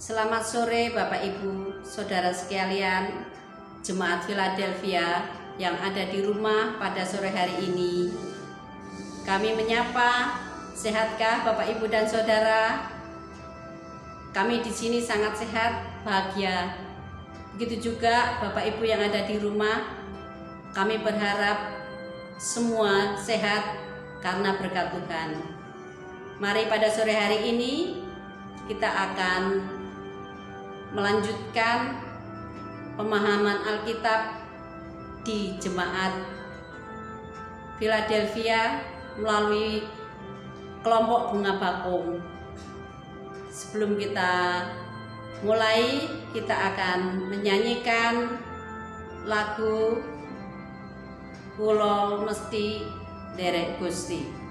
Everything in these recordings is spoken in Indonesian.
Selamat sore Bapak Ibu, Saudara sekalian, Jemaat Philadelphia yang ada di rumah pada sore hari ini. Kami menyapa, sehatkah Bapak Ibu dan Saudara? Kami di sini sangat sehat, bahagia. Begitu juga Bapak Ibu yang ada di rumah, kami berharap semua sehat karena berkat Tuhan. Mari pada sore hari ini kita akan melanjutkan pemahaman Alkitab di Jemaat Philadelphia melalui kelompok bunga bakung. Sebelum kita mulai, kita akan menyanyikan lagu Kula Mesti Nderek Gusti.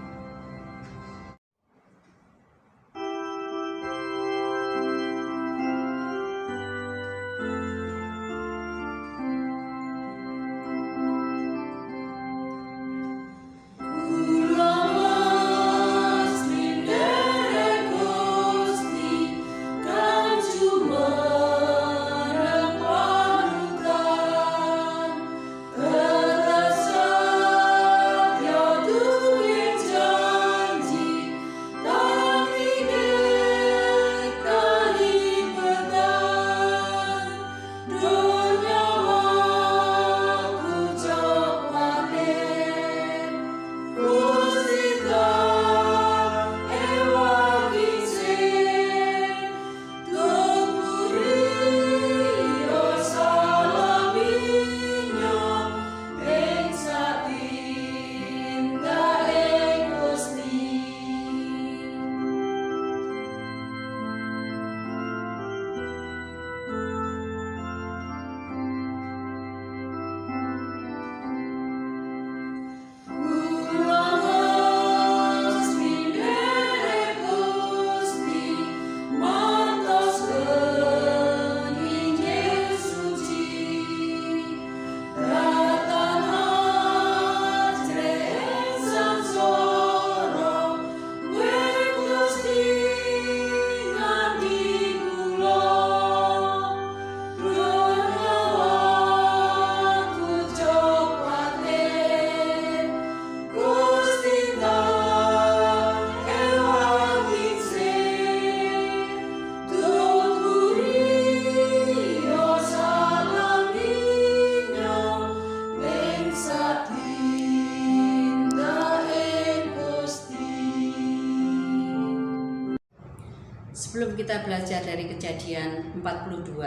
Sebelum kita belajar dari Kejadian 42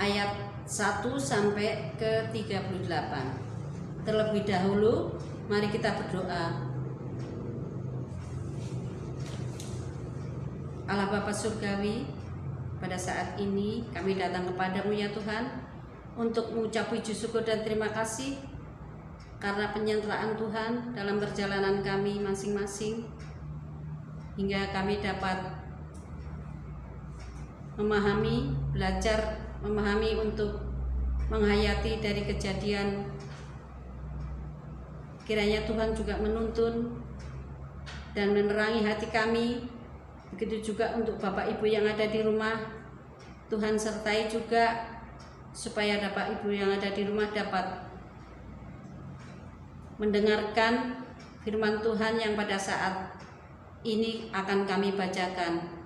ayat 1 sampai ke 38. Terlebih dahulu mari kita berdoa. Allah Bapa Surgawi, pada saat ini kami datang kepadamu ya Tuhan untuk mengucap puji syukur dan terima kasih karena penyertaan Tuhan dalam perjalanan kami masing-masing, hingga kami dapat belajar memahami untuk menghayati dari kejadian. Kiranya Tuhan juga menuntun dan menerangi hati kami. Begitu juga untuk Bapak Ibu yang ada di rumah, Tuhan sertai juga supaya Bapak Ibu yang ada di rumah dapat mendengarkan firman Tuhan yang pada saat ini akan kami bacakan.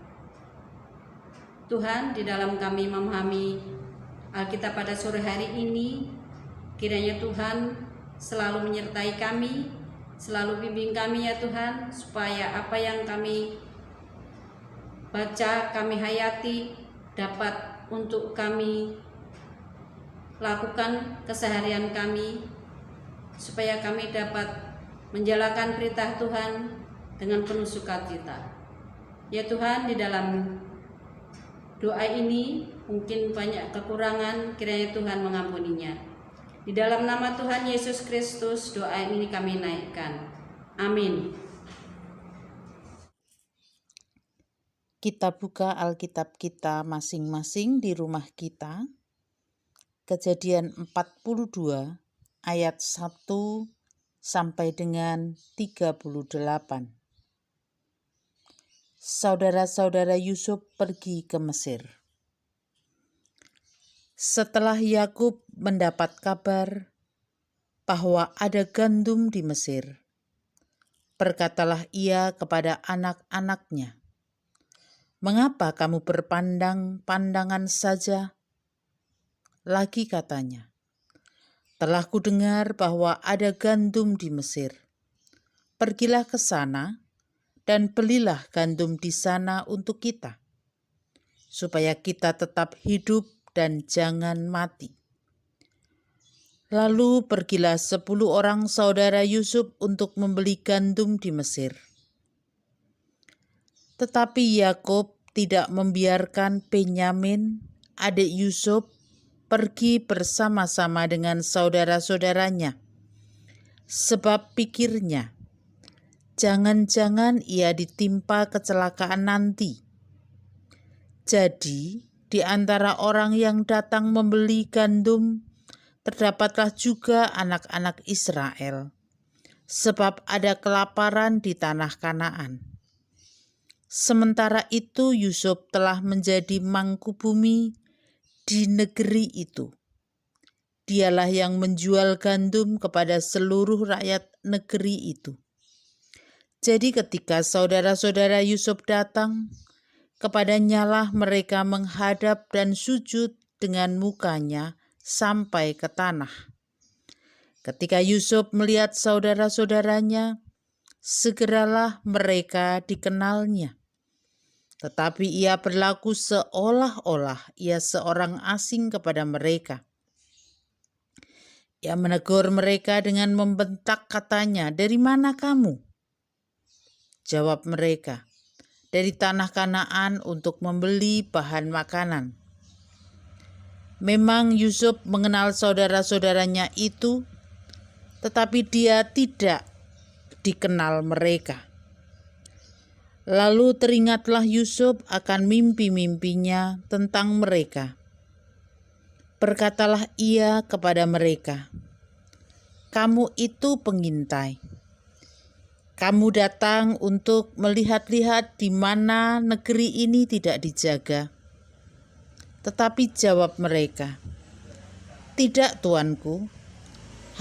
Tuhan, di dalam kami memahami Alkitab pada sore hari ini, kiranya Tuhan selalu menyertai kami, selalu bimbing kami ya Tuhan, supaya apa yang kami baca, kami hayati, dapat untuk kami lakukan keseharian kami, supaya kami dapat menjalankan perintah Tuhan dengan penuh sukacita. Ya Tuhan, di dalam doa ini mungkin banyak kekurangan, kiranya Tuhan mengampuninya. Di dalam nama Tuhan Yesus Kristus doa ini kami naikkan. Amin. Kita buka Alkitab kita masing-masing di rumah kita. Kejadian 42 ayat 1 sampai dengan 38. saudara-saudara Yusuf pergi ke Mesir. Setelah Yakub mendapat kabar bahwa ada gandum di Mesir, berkatalah ia kepada anak-anaknya, "Mengapa kamu berpandang-pandangan saja?" Lagi katanya, "Telah kudengar bahwa ada gandum di Mesir. Pergilah ke sana dan belilah gandum di sana untuk kita, supaya kita tetap hidup dan jangan mati." Lalu pergilah 10 orang saudara Yusuf untuk membeli gandum di Mesir. Tetapi Yakub tidak membiarkan Benyamin, adik Yusuf, pergi bersama-sama dengan saudara-saudaranya, sebab pikirnya, jangan-jangan ia ditimpa kecelakaan nanti. Jadi, di antara orang yang datang membeli gandum, terdapatlah juga anak-anak Israel, sebab ada kelaparan di tanah Kanaan. Sementara itu Yusuf telah menjadi mangkubumi di negeri itu. Dialah yang menjual gandum kepada seluruh rakyat negeri itu. Jadi ketika saudara-saudara Yusuf datang, kepadanyalah mereka menghadap dan sujud dengan mukanya sampai ke tanah. Ketika Yusuf melihat saudara-saudaranya, segeralah mereka dikenalnya. Tetapi ia berlaku seolah-olah ia seorang asing kepada mereka. Ia menegur mereka dengan membentak, katanya, "Dari mana kamu?" Jawab mereka, "Dari tanah Kanaan untuk membeli bahan makanan." Memang Yusuf mengenal saudara-saudaranya itu, tetapi dia tidak dikenal mereka. Lalu teringatlah Yusuf akan mimpi-mimpinya tentang mereka. Berkatalah ia kepada mereka, "Kamu itu pengintai. Kamu datang untuk melihat-lihat di mana negeri ini tidak dijaga." Tetapi jawab mereka, "Tidak, tuanku,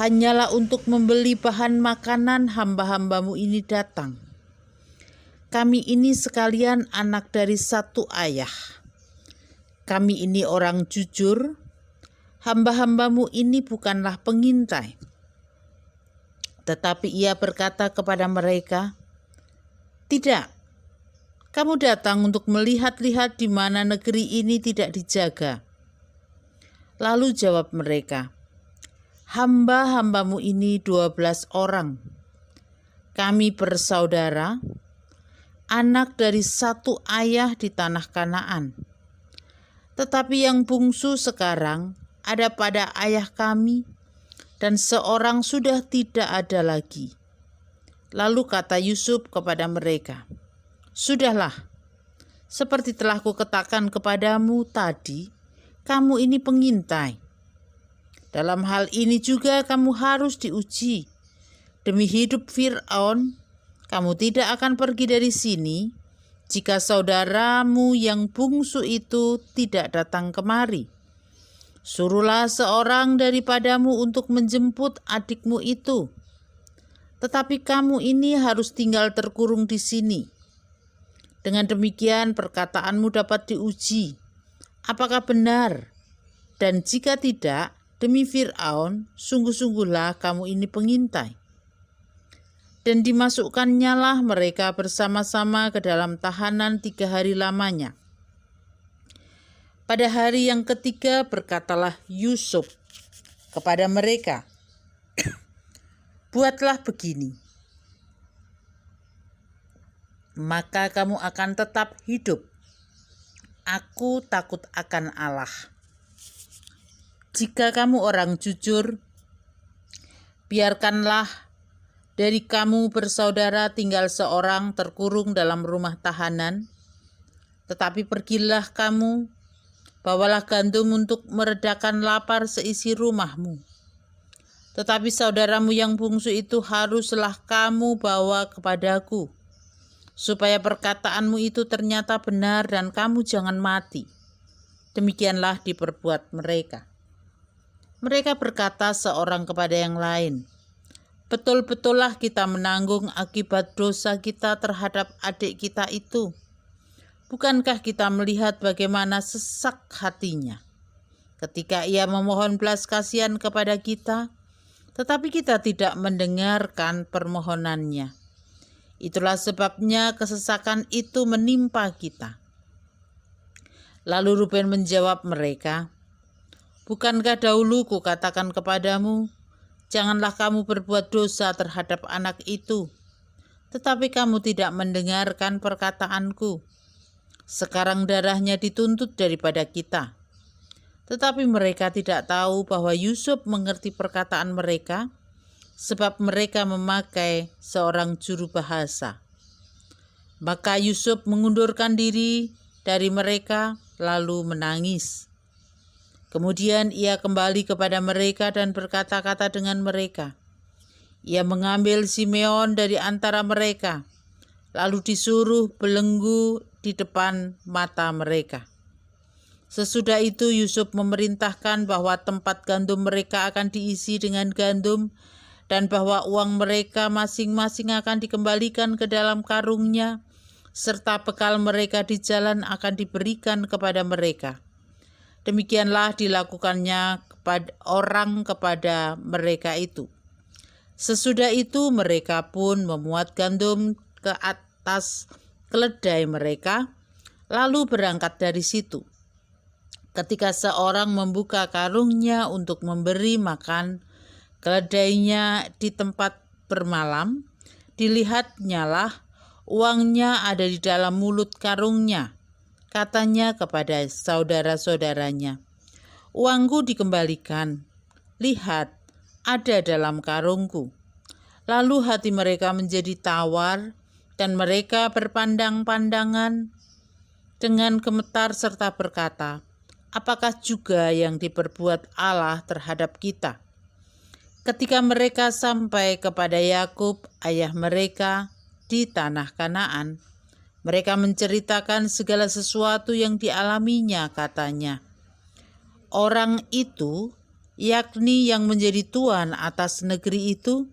hanyalah untuk membeli bahan makanan hamba-hambamu ini datang. Kami ini sekalian anak dari satu ayah. Kami ini orang jujur, hamba-hambamu ini bukanlah pengintai." Tetapi ia berkata kepada mereka, "Tidak, kamu datang untuk melihat-lihat di mana negeri ini tidak dijaga." Lalu jawab mereka, "Hamba-hambamu ini 12 orang. Kami bersaudara, anak dari satu ayah di tanah Kanaan. Tetapi yang bungsu sekarang ada pada ayah kami, dan seorang sudah tidak ada lagi." Lalu kata Yusuf kepada mereka, "Sudahlah, seperti telah kukatakan kepadamu tadi, kamu ini pengintai. Dalam hal ini juga kamu harus diuji. Demi hidup Fir'aun, kamu tidak akan pergi dari sini jika saudaramu yang bungsu itu tidak datang kemari. Suruhlah seorang daripadamu untuk menjemput adikmu itu. Tetapi kamu ini harus tinggal terkurung di sini. Dengan demikian perkataanmu dapat diuji, apakah benar? Dan jika tidak, demi Fir'aun, sungguh-sungguhlah kamu ini pengintai." Dan dimasukkannya mereka bersama-sama ke dalam tahanan 3 hari lamanya. Pada hari yang ketiga berkatalah Yusuf kepada mereka, "Buatlah begini, maka kamu akan tetap hidup. Aku takut akan Allah. Jika kamu orang jujur, biarkanlah dari kamu bersaudara tinggal seorang terkurung dalam rumah tahanan. Tetapi pergilah kamu, bawalah gandum untuk meredakan lapar seisi rumahmu. Tetapi saudaramu yang bungsu itu haruslah kamu bawa kepadaku, supaya perkataanmu itu ternyata benar dan kamu jangan mati. Demikianlah diperbuat mereka. Mereka berkata seorang kepada yang lain, betul-betullah kita menanggung akibat dosa kita terhadap adik kita itu. Bukankah kita melihat bagaimana sesak hatinya ketika ia memohon belas kasihan kepada kita, tetapi kita tidak mendengarkan permohonannya. Itulah sebabnya kesesakan itu menimpa kita. Lalu Ruben menjawab mereka, bukankah dahulu kukatakan kepadamu, janganlah kamu berbuat dosa terhadap anak itu, tetapi kamu tidak mendengarkan perkataanku. Sekarang darahnya dituntut daripada kita. Tetapi mereka tidak tahu bahwa Yusuf mengerti perkataan mereka, sebab mereka memakai seorang juru bahasa. Maka Yusuf mengundurkan diri dari mereka, lalu menangis. Kemudian ia kembali kepada mereka dan berkata-kata dengan mereka. Ia mengambil Simeon dari antara mereka, lalu disuruh belenggu di depan mata mereka. Sesudah itu Yusuf memerintahkan bahwa tempat gandum mereka akan diisi dengan gandum dan bahwa uang mereka masing-masing akan dikembalikan ke dalam karungnya, serta bekal mereka di jalan akan diberikan kepada mereka. Demikianlah dilakukannya kepada mereka itu. Sesudah itu mereka pun memuat gandum ke atas keledai mereka, lalu berangkat dari situ. Ketika seorang membuka karungnya untuk memberi makan keledainya di tempat bermalam, dilihatnyalah uangnya ada di dalam mulut karungnya. Katanya kepada saudara-saudaranya, uangku dikembalikan, lihat, ada dalam karungku. Lalu hati mereka menjadi tawar, dan mereka berpandang-pandangan dengan gemetar serta berkata, apakah juga yang diperbuat Allah terhadap kita? Ketika mereka sampai kepada Yakub, ayah mereka, di tanah Kanaan, mereka menceritakan segala sesuatu yang dialaminya, katanya. Orang itu, yakni yang menjadi tuan atas negeri itu,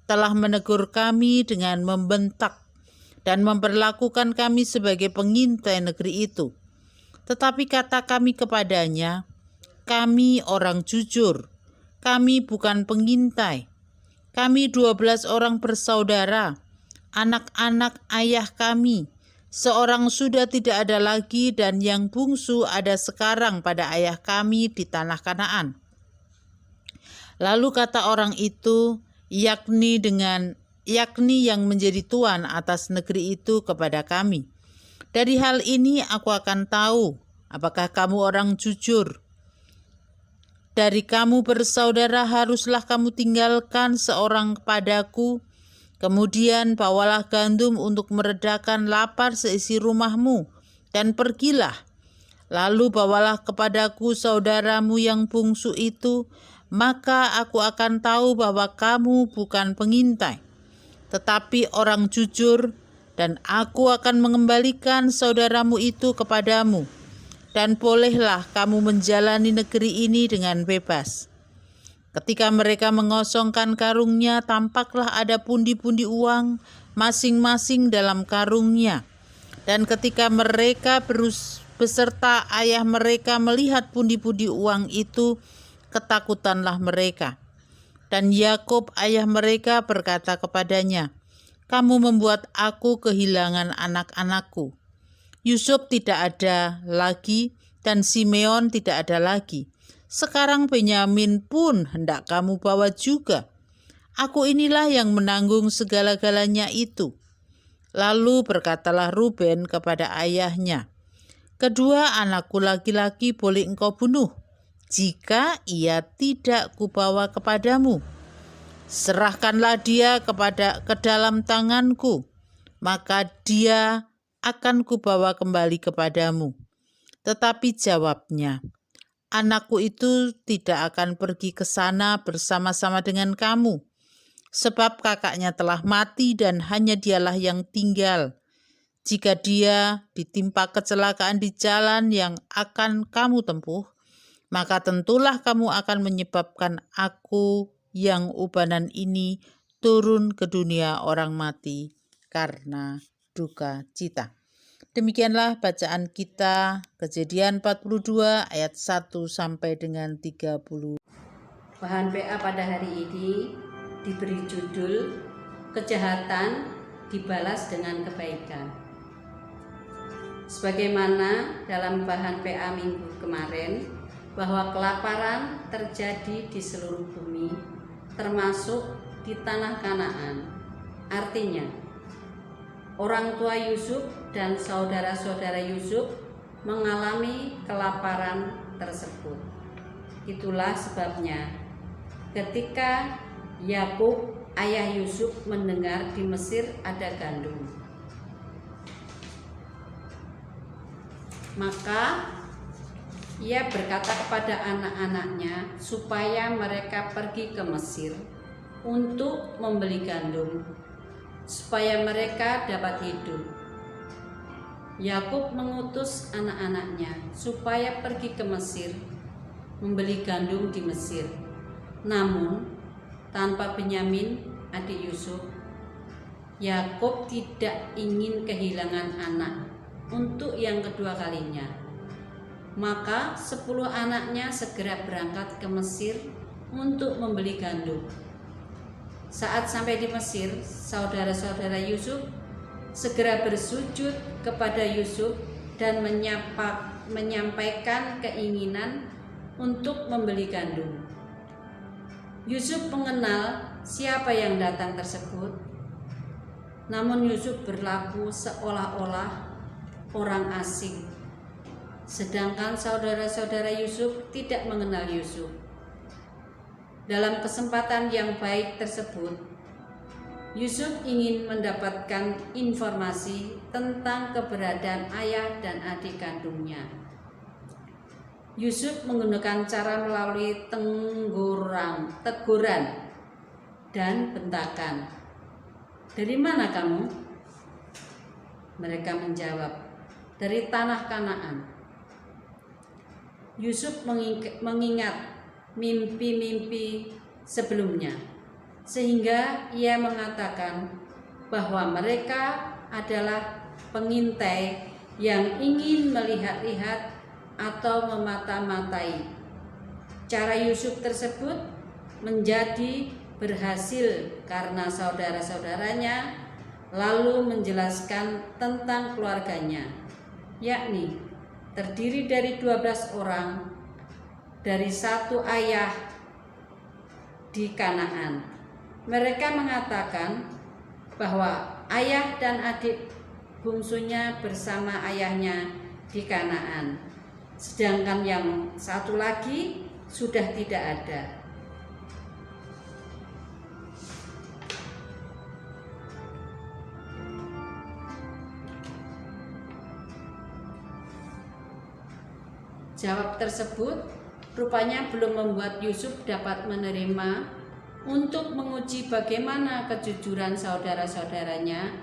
telah menegur kami dengan membentak dan memperlakukan kami sebagai pengintai negeri itu. Tetapi kata kami kepadanya, kami orang jujur, kami bukan pengintai. Kami 12 orang bersaudara, anak-anak ayah kami. Seorang sudah tidak ada lagi dan yang bungsu ada sekarang pada ayah kami di tanah Kanaan. Lalu kata orang itu, yakni yang menjadi tuan atas negeri itu kepada kami. Dari hal ini aku akan tahu apakah kamu orang jujur. Dari kamu bersaudara haruslah kamu tinggalkan seorang kepadaku. Kemudian bawalah gandum untuk meredakan lapar seisi rumahmu dan pergilah. Lalu bawalah kepadaku saudaramu yang bungsu itu, maka aku akan tahu bahwa kamu bukan pengintai, tetapi orang jujur, dan aku akan mengembalikan saudaramu itu kepadamu, dan bolehlah kamu menjalani negeri ini dengan bebas. Ketika mereka mengosongkan karungnya, tampaklah ada pundi-pundi uang masing-masing dalam karungnya. Dan ketika mereka beserta ayah mereka melihat pundi-pundi uang itu, ketakutanlah mereka. Dan Yakub ayah mereka berkata kepadanya, kamu membuat aku kehilangan anak-anakku. Yusuf tidak ada lagi dan Simeon tidak ada lagi. Sekarang Benyamin pun hendak kamu bawa juga. Aku inilah yang menanggung segala-galanya itu. Lalu berkatalah Ruben kepada ayahnya, kedua anakku laki-laki boleh engkau bunuh, jika ia tidak kubawa kepadamu. Serahkanlah dia ke dalam tanganku, maka dia akan kubawa kembali kepadamu. Tetapi jawabnya, anakku itu tidak akan pergi ke sana bersama-sama dengan kamu, sebab kakaknya telah mati dan hanya dialah yang tinggal. Jika dia ditimpa kecelakaan di jalan yang akan kamu tempuh, maka tentulah kamu akan menyebabkan aku yang ubanan ini turun ke dunia orang mati karena duka cita. Demikianlah bacaan kita, Kejadian 42 ayat 1 sampai dengan 30. Bahan PA pada hari ini diberi judul Kejahatan dibalas dengan kebaikan. Sebagaimana dalam bahan PA minggu kemarin, bahwa kelaparan terjadi di seluruh bumi, termasuk di tanah Kanaan. Artinya, orang tua Yusuf dan saudara-saudara Yusuf mengalami kelaparan tersebut. Itulah sebabnya ketika Yakub, ayah Yusuf, mendengar di Mesir ada gandum, maka ia berkata kepada anak-anaknya supaya mereka pergi ke Mesir untuk membeli gandum, supaya mereka dapat hidup. Yakub mengutus anak-anaknya supaya pergi ke Mesir, membeli gandum di Mesir. Namun, tanpa Benyamin, adik Yusuf, Yakub tidak ingin kehilangan anak untuk yang kedua kalinya. Maka 10 anaknya segera berangkat ke Mesir untuk membeli gandum. Saat sampai di Mesir, saudara-saudara Yusuf segera bersujud kepada Yusuf dan menyampaikan keinginan untuk membeli gandum. Yusuf mengenal siapa yang datang tersebut, namun Yusuf berlaku seolah-olah orang asing. Sedangkan saudara-saudara Yusuf tidak mengenal Yusuf. Dalam kesempatan yang baik tersebut, Yusuf ingin mendapatkan informasi tentang keberadaan ayah dan adik kandungnya. Yusuf menggunakan cara melalui teguran dan bentakan. "Dari mana kamu?" Mereka menjawab, "Dari tanah Kanaan." Yusuf mengingat mimpi-mimpi sebelumnya, sehingga ia mengatakan bahwa mereka adalah pengintai yang ingin melihat-lihat atau memata-matai. Cara Yusuf tersebut menjadi berhasil karena saudara-saudaranya lalu menjelaskan tentang keluarganya, yakni terdiri dari 12 orang dari satu ayah di Kanaan. Mereka mengatakan bahwa ayah dan adik bungsunya bersama ayahnya di Kanaan, sedangkan yang satu lagi sudah tidak ada. Jawab tersebut rupanya belum membuat Yusuf dapat menerima untuk menguji bagaimana kejujuran saudara-saudaranya.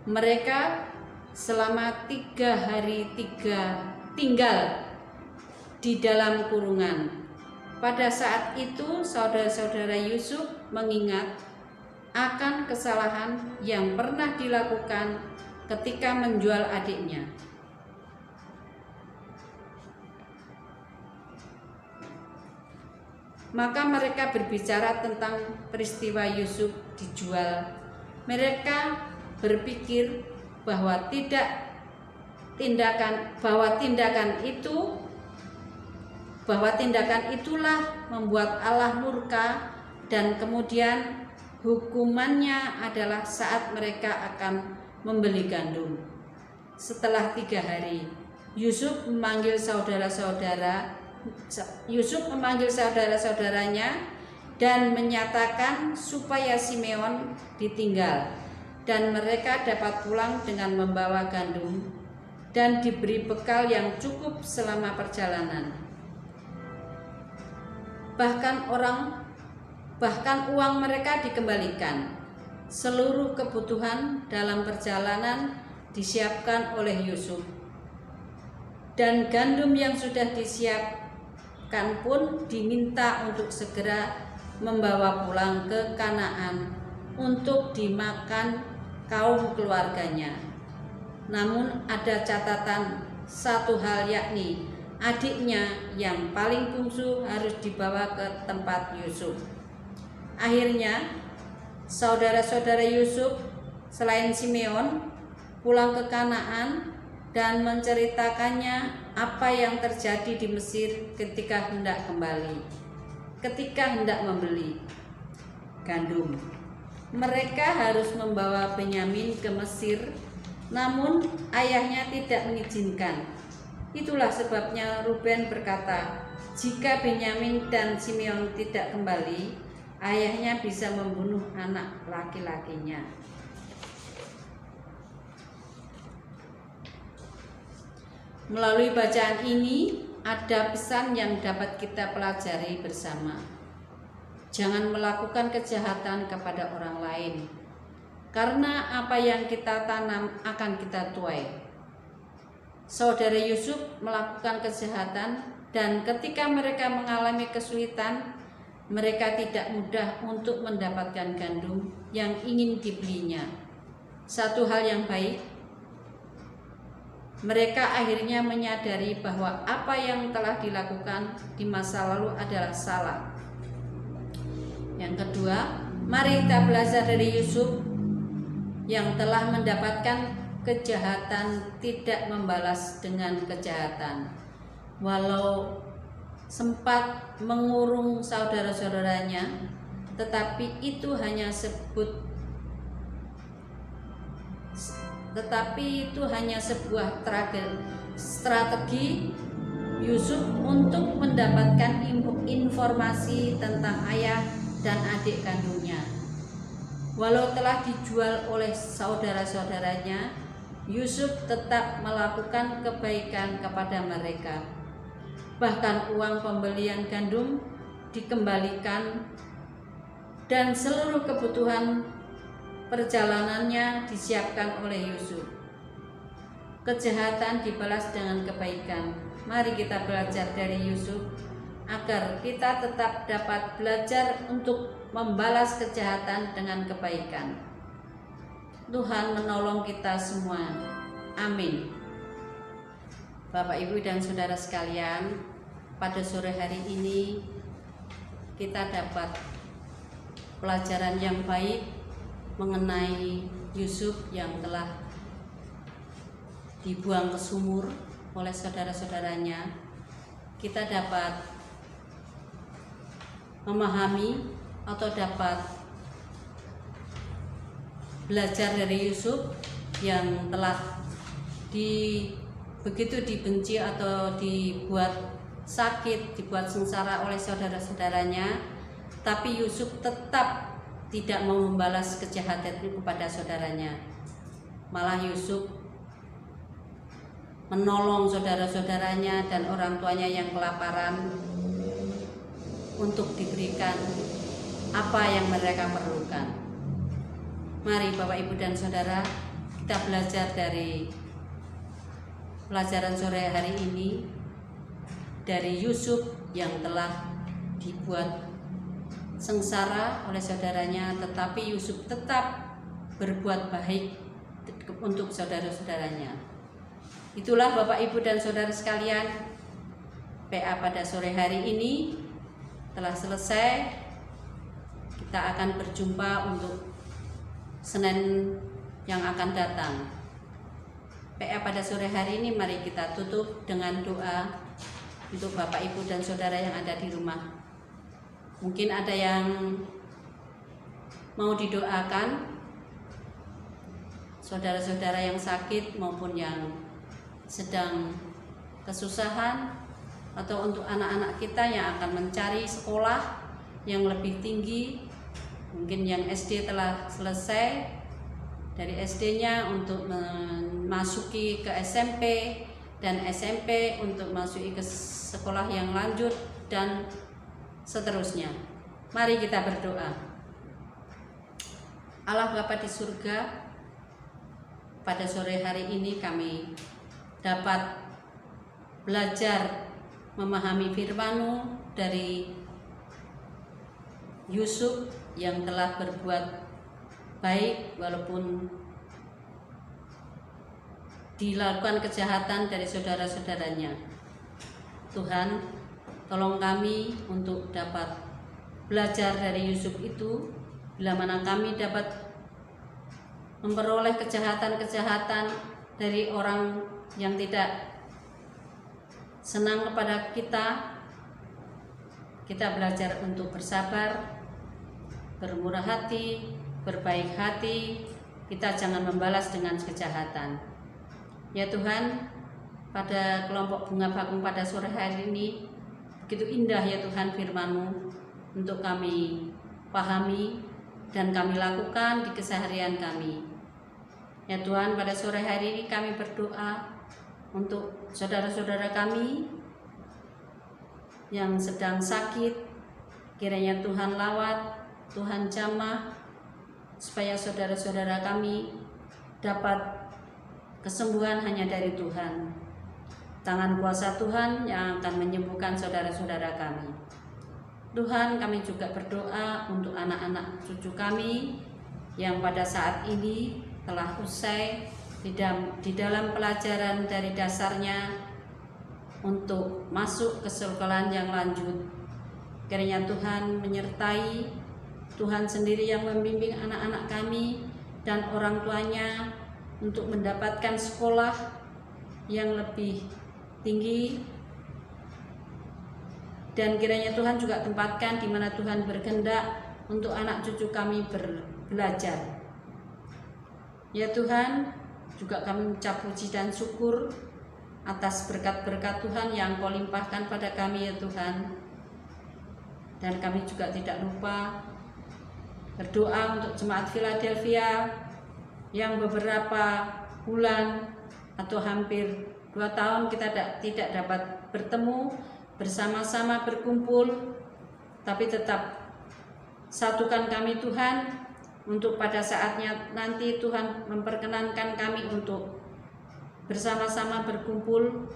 Mereka selama 3 hari tinggal di dalam kurungan. Pada saat itu saudara-saudara Yusuf mengingat akan kesalahan yang pernah dilakukan ketika menjual adiknya. Maka mereka berbicara tentang peristiwa Yusuf dijual. Mereka berpikir bahwa tindakan itulah membuat Allah murka, dan kemudian hukumannya adalah saat mereka akan membeli gandum. Setelah 3 hari, Yusuf memanggil saudara-saudaranya dan menyatakan supaya Simeon ditinggal dan mereka dapat pulang dengan membawa gandum dan diberi bekal yang cukup selama perjalanan. Bahkan uang mereka dikembalikan. Seluruh kebutuhan dalam perjalanan disiapkan oleh Yusuf. Dan gandum yang sudah disiapkan pun diminta untuk segera membawa pulang ke Kanaan untuk dimakan kaum keluarganya. Namun ada catatan satu hal, yakni adiknya yang paling bungsu harus dibawa ke tempat Yusuf. Akhirnya saudara-saudara Yusuf selain Simeon pulang ke Kanaan dan menceritakannya apa yang terjadi di Mesir ketika hendak membeli gandum. Mereka harus membawa Benyamin ke Mesir, namun ayahnya tidak mengizinkan. Itulah sebabnya Ruben berkata, jika Benyamin dan Simeon tidak kembali, ayahnya bisa membunuh anak laki-lakinya. Melalui bacaan ini ada pesan yang dapat kita pelajari bersama. Jangan melakukan kejahatan kepada orang lain, karena apa yang kita tanam akan kita tuai. Saudara Yusuf melakukan kejahatan, dan ketika mereka mengalami kesulitan, mereka tidak mudah untuk mendapatkan gandum yang ingin dibelinya. Satu hal yang baik, mereka akhirnya menyadari bahwa apa yang telah dilakukan di masa lalu adalah salah. Yang kedua, mari kita belajar dari Yusuf yang telah mendapatkan kejahatan tidak membalas dengan kejahatan. Walau sempat mengurung saudara-saudaranya, tetapi itu hanya sebuah strategi Yusuf untuk mendapatkan informasi tentang ayah dan adik kandungnya. Walau telah dijual oleh saudara-saudaranya, Yusuf tetap melakukan kebaikan kepada mereka. Bahkan uang pembelian gandum dikembalikan dan seluruh kebutuhan perjalanannya disiapkan oleh Yusuf. Kejahatan dibalas dengan kebaikan. Mari kita belajar dari Yusuf agar kita tetap dapat belajar untuk membalas kejahatan dengan kebaikan. Tuhan menolong kita semua. Amin. Bapak, Ibu, dan saudara sekalian, pada sore hari ini kita dapat pelajaran yang baik mengenai Yusuf yang telah dibuang ke sumur oleh saudara-saudaranya. Kita dapat memahami atau dapat belajar dari Yusuf yang telah begitu dibenci atau dibuat sakit, dibuat sengsara oleh saudara-saudaranya, tapi Yusuf tetap tidak mau membalas kejahatan itu kepada saudaranya. Malah Yusuf menolong saudara-saudaranya dan orang tuanya yang kelaparan untuk diberikan apa yang mereka perlukan. Mari Bapak, Ibu, dan saudara, kita belajar dari pelajaran sore hari ini dari Yusuf yang telah dibuat sengsara oleh saudaranya, tetapi Yusuf tetap berbuat baik untuk saudara-saudaranya. Itulah Bapak, Ibu, dan saudara sekalian, PA pada sore hari ini telah selesai. Kita akan berjumpa untuk Senin yang akan datang. PA pada sore hari ini mari kita tutup dengan doa untuk Bapak, Ibu, dan saudara yang ada di rumah. Mungkin ada yang mau didoakan, saudara-saudara yang sakit maupun yang sedang kesusahan, atau untuk anak-anak kita yang akan mencari sekolah yang lebih tinggi. Mungkin yang SD telah selesai dari SD-nya untuk memasuki ke SMP, dan SMP untuk masuki ke sekolah yang lanjut, dan seterusnya. Mari kita berdoa. Allah Bapa di surga, pada sore hari ini kami dapat belajar memahami firman-Mu dari Yusuf yang telah berbuat baik walaupun dilakukan kejahatan dari saudara-saudaranya. Tuhan, tolong kami untuk dapat belajar dari Yusuf itu, bila mana kami dapat memperoleh kejahatan-kejahatan dari orang yang tidak senang kepada kita. Kita belajar untuk bersabar, bermurah hati, berbaik hati. Kita jangan membalas dengan kejahatan. Ya Tuhan, pada kelompok bunga bakung pada sore hari ini, begitu indah ya Tuhan firman-Mu untuk kami pahami dan kami lakukan di keseharian kami. Ya Tuhan, pada sore hari ini kami berdoa untuk saudara-saudara kami yang sedang sakit. Kiranya Tuhan lawat, Tuhan jamah, supaya saudara-saudara kami dapat kesembuhan hanya dari Tuhan. Tangan kuasa Tuhan yang akan menyembuhkan saudara-saudara kami. Tuhan, kami juga berdoa untuk anak-anak cucu kami yang pada saat ini telah usai di dalam pelajaran dari dasarnya untuk masuk ke sekolahan yang lanjut. Kiranya Tuhan menyertai, Tuhan sendiri yang membimbing anak-anak kami dan orang tuanya untuk mendapatkan sekolah yang lebih tinggi. Dan kiranya Tuhan juga tempatkan di mana Tuhan berkehendak untuk anak cucu kami belajar. Ya Tuhan, juga kami mengucap puji dan syukur atas berkat-berkat Tuhan yang Kau limpahkan pada kami ya Tuhan. Dan kami juga tidak lupa berdoa untuk jemaat Philadelphia yang beberapa bulan atau hampir 2 tahun kita tidak dapat bertemu bersama-sama berkumpul, tapi tetap satukan kami Tuhan, untuk pada saatnya nanti Tuhan memperkenankan kami untuk bersama-sama berkumpul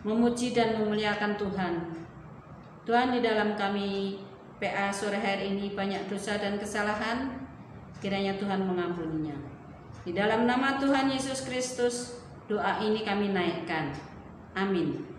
memuji dan memuliakan Tuhan. Tuhan, di dalam kami PA sore hari ini banyak dosa dan kesalahan, kiranya Tuhan mengampuninya. Di dalam nama Tuhan Yesus Kristus doa ini kami naikkan. Amin.